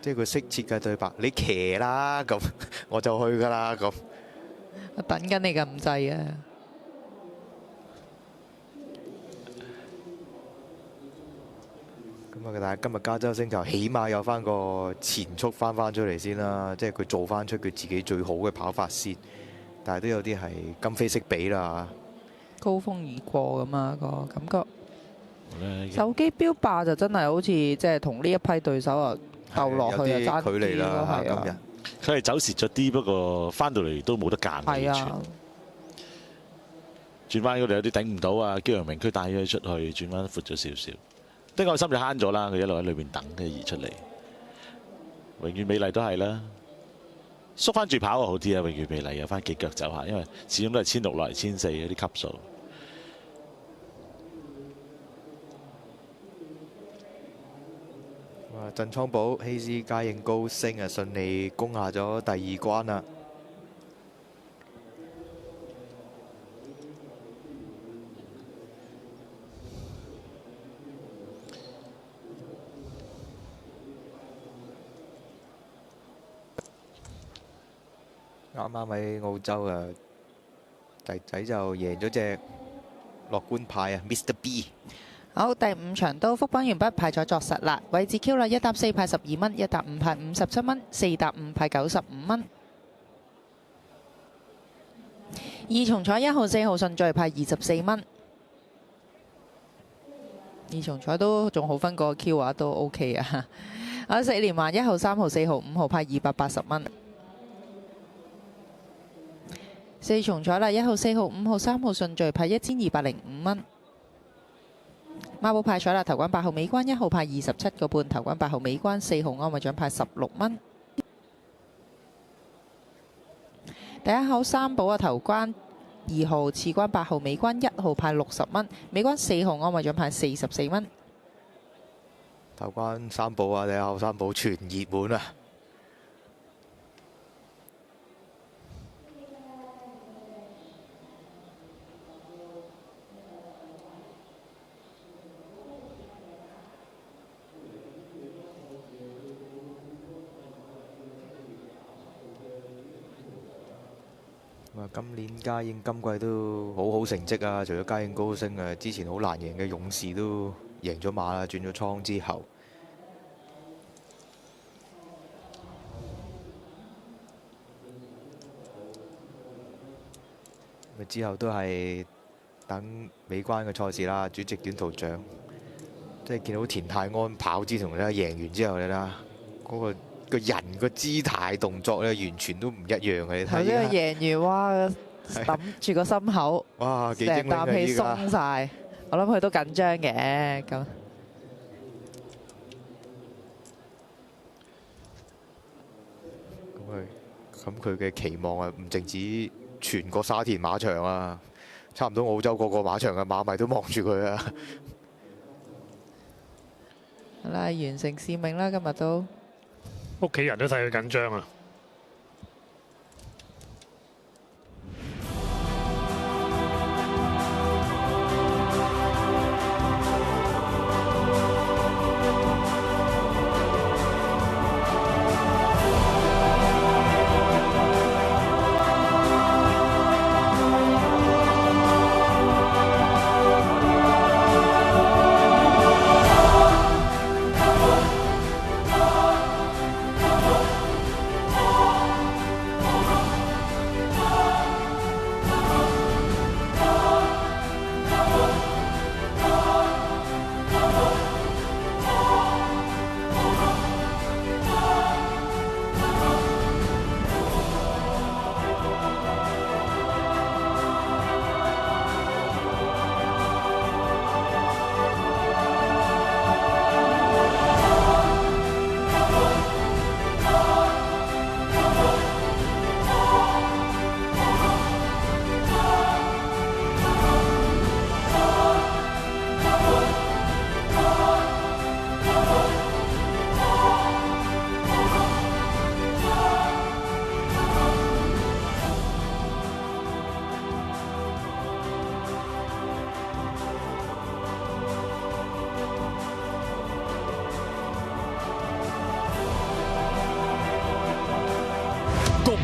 即係佢識設計對白，你騎啦咁，我就去㗎啦咁。我等緊你咁滯啊！咁啊，但係今日加州星球起碼有翻個前速翻出嚟先啦，即係佢做翻出佢自己最好嘅跑法先。但係都有啲係今非昔比啦。高峰而過咁啊，個感覺。手機標霸就真係好似即係同呢一批對手啊鬥落去啊，爭距離啦。今日佢係走蝕咗啲，不過翻到嚟都冇得揀。係啊，轉彎嗰度有啲頂唔到啊！姜陽明佢帶咗佢出去，轉彎闊咗少少。的確心就慳咗啦，佢一路喺裏邊等嘅移出嚟。永遠美麗都係啦，縮翻住跑啊好啲啊！永遠美麗有翻幾腳走下，因為始終都係1600來1400嗰啲級數。哇！鄭倉寶、希斯、嘉應高升啊，順利攻下咗第2關啦。啱啱喺澳洲啊，弟仔就贏咗隻樂觀派啊 ，Mr B。好，第5場都復班完畢，派彩作實啦。位置 Q 啦，一搭4派12蚊，一搭5派57蚊，4搭5派95蚊。二重彩1號4號順序派24蚊。二重彩都仲好分過 Q 啊，都 OK 啊。好，4連環1號3號4號5號派280蚊。四重彩啦，1號4號5號3號順序派1205蚊。孖寶派彩啦，頭關8號尾關1號派27個半，頭關8號尾關4號安慰獎派16蚊。第一口三寶啊，頭關2號，次關8號，尾關1號派60蚊，尾關4號安慰獎派44蚊。頭關三寶啊，第一口三寶全熱門啊！今年嘉應今季都好成績啊！除咗嘉應高升啊，之前好難贏嘅勇士都贏咗馬啦，轉咗倉之後，之後都係等尾關嘅賽事啦。主席短途獎，即係見到田泰安跑之同咧贏完之後咧啦，嗰個人個姿態動作咧，完全都唔一樣嘅。你睇呢個贏完，哇！揼住個心口，哇！幾精靈成啖氣鬆晒。我諗佢都緊張嘅咁。咁佢嘅期望啊，唔淨止全個沙田馬場啊，差唔多澳洲個馬場嘅馬迷都望住佢啊。好啦，完成使命啦，今日都。屋企人都睇佢緊張啊！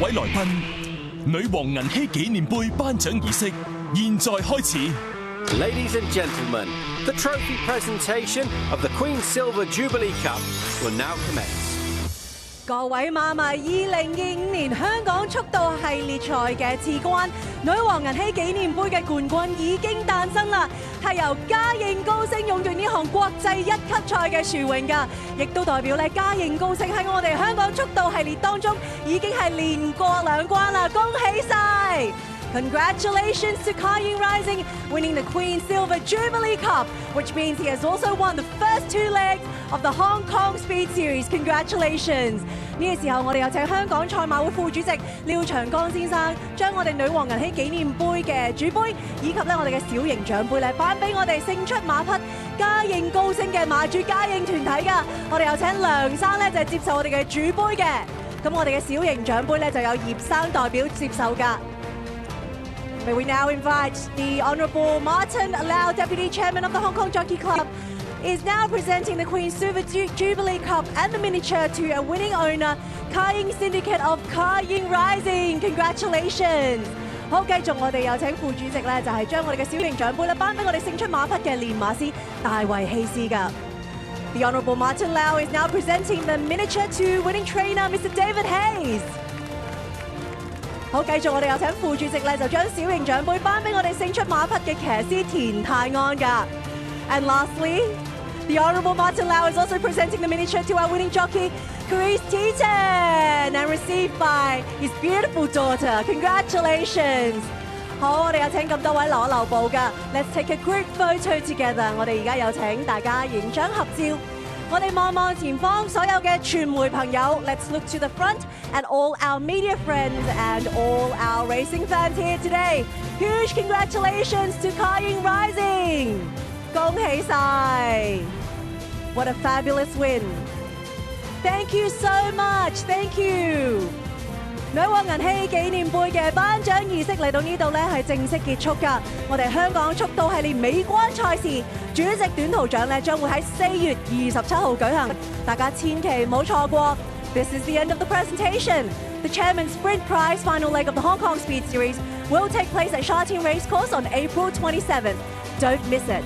位來賓，女王銀禧紀念杯頒獎儀式現在開始。Ladies and gentlemen, the trophy presentation of the Queen Silver Jubilee Cup will now commence. 各位馬迷，2025年香港速度系列賽嘅次關女王銀禧紀念杯嘅冠軍已經誕生啦，係由嘉應高升勇奪呢項國際一級賽嘅殊榮㗎，亦都代表咧嘉應高升喺我哋香港速度系列當中已經係連過2關啦，恭喜晒！ Congratulations to Ka Ying Rising winning the Queen Silver Jubilee Cup, which means he has also won the first 2 legs of the Hong Kong Speed Series. Congratulations！ 呢個時候，我哋有請香港賽馬會副主席廖長江先生，將我哋女王銀禧紀念杯嘅主杯，以及咧我哋嘅小型獎杯咧，頒俾我哋勝出馬匹嘉應高升嘅馬主嘉應團體㗎。我哋有請梁生咧就係接受我哋嘅主杯嘅，咁我哋嘅小型獎杯咧就有葉生代表接受㗎。May we now invite the Honourable Martin Lau, Deputy Chairman of the Hong Kong Jockey Club, is now presenting the Queen Silver Jubilee Cup and the miniature to a winning owner, Ka Ying Syndicate of Ka Ying Rising. Congratulations！ 好，繼續我哋有請副主席咧，就係將我哋嘅小型獎杯咧頒俾我哋勝出馬匹嘅練馬師大衛希斯㗎。The Honourable Martin Lau is now presenting the miniature to winning trainer, Mr. David Hayes。好，繼續我哋有請副主席咧，就將小型獎杯頒俾我哋勝出馬匹嘅騎師田泰安㗎。And lastly, the Honourable Martin Lau is also presenting the miniature to our winning jockey, Chris Teaton, and received by his beautiful daughter. Congratulations！ 好，我哋有請咁多位留一留步㗎。Let's take a group photo together。我哋而家有請大家影張合照。我哋望望前方所有嘅傳媒朋友 ，Let's look to the front and all our media friends and all our racing fans here today. Huge congratulations to Ka Ying Rising！ 恭喜晒 ！What a fabulous win! Thank you so much. Thank you. 女王銀禧紀念杯嘅頒獎儀式嚟到呢度呢係正式結束㗎。我哋香港速度系列尾關賽事主席短途獎呢將會喺4月27號舉行，大家千祈唔好錯過。This is the end of the presentation. The Chairman's Sprint Prize final leg of the Hong Kong Speed Series will take place at Sha Tin Racecourse on April 27th. Don't miss it.